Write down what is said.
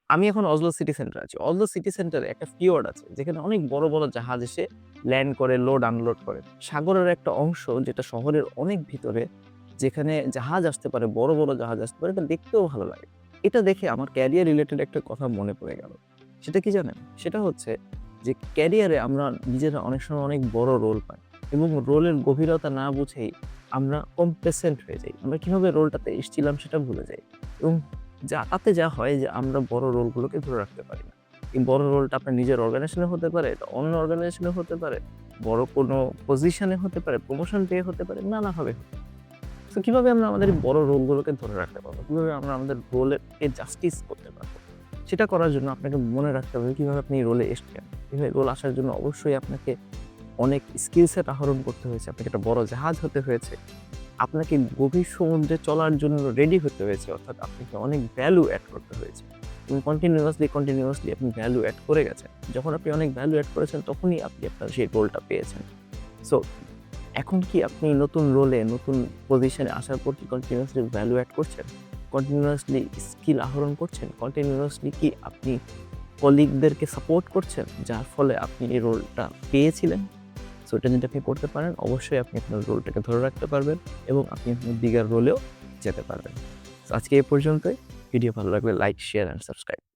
আমি এখন Oslo city সেন্টারে আছি। অসলো সিটি সেন্টারে একটা ফিওর্ড আছে যেখানে অনেক বড়, বড় জাহাজ এসে ল্যান্ড করে, লোড আনলোড করে। সাগরের একটা অংশ যেটা শহরের অনেক ভিতরে, যেখানে জাহাজ আসতে পারে, বড়, বড় জাহাজ আসতে পারে, এটা দেখতেও ভালো লাগে। এটা দেখে আমার ক্যারিয়ার রিলেটেড একটা কথা মনে পড়ে গেল। সেটা কি জানেন? সেটা হচ্ছে যে ক্যারিয়ারে আমরা নিজেরা অনেক সময় অনেক বড় রোল পাই এবং রোলের গভীরতা না বুঝেই আমরা কমপ্লেসেন্ট হয়ে যাই। আমরা কিভাবে রোলটাতে এসেছিলাম সেটা ভুলে যাই এবং তাতে যা হয় যে আমরা বড় রোলগুলোকে ধরে রাখতে পারি না। এই বড় রোলটা আপনার নিজের অর্গানাইজেশনে হতে পারে, এটা অন্য অর্গানাইজেশনে হতে পারে, বড় কোনো পজিশনে হতে পারে, প্রমোশন পেয়ে হতে পারে, নানাভাবে হতে পারে। সো কিভাবে আমরা আমাদের এই বড় রোলগুলোকে ধরে রাখতে পারবো? কিভাবে আমরা আমাদের রোলেরকে জাস্টিস করতে পারবো? সেটা করার জন্য আপনাকে মনে রাখতে হবে কিভাবে আপনি এই রোলে এসছেন। এভাবে রোল আসার জন্য অবশ্যই আপনাকে অনেক স্কিল সেট আহরণ করতে হয়েছে। আপনাকে একটা বড় জাহাজ হতে হয়েছে। আপনাকে গভীর সমুদ্রে চলার জন্য রেডি হতে হয়েছে। অর্থাৎ আপনাকে অনেক ভ্যালু এড করতে হয়েছে। এবং কন্টিনিউয়াসলি আপনি ভ্যালু এড করে গেছেন। যখন আপনি অনেক ভ্যালু এড করেছেন তখনই আপনি আপনার সেই রোলটা পেয়েছেন। সো এখন কি আপনি নতুন রোলে, নতুন পজিশনে আসার পর কি কন্টিনিউয়াসলি ভ্যালু এড করছেন? কন্টিনিউয়াসলি স্কিল আহরণ করছেন? কন্টিনিউয়াসলি কি আপনি কলিগদেরকে সাপোর্ট করছেন? যার ফলে আপনি এই রোলটা পেয়েছিলেন? সো এটা যদি আপনি করতে পারেন, অবশ্যই আপনি আপনার রোলটাকে ধরে রাখতে পারবেন এবং আপনি আপনার বিগার রোলেও যেতে পারবেন। সো আজকে এ পর্যন্তই। ভিডিও ভালো লাগলে লাইক, শেয়ার অ্যান্ড সাবস্ক্রাইব।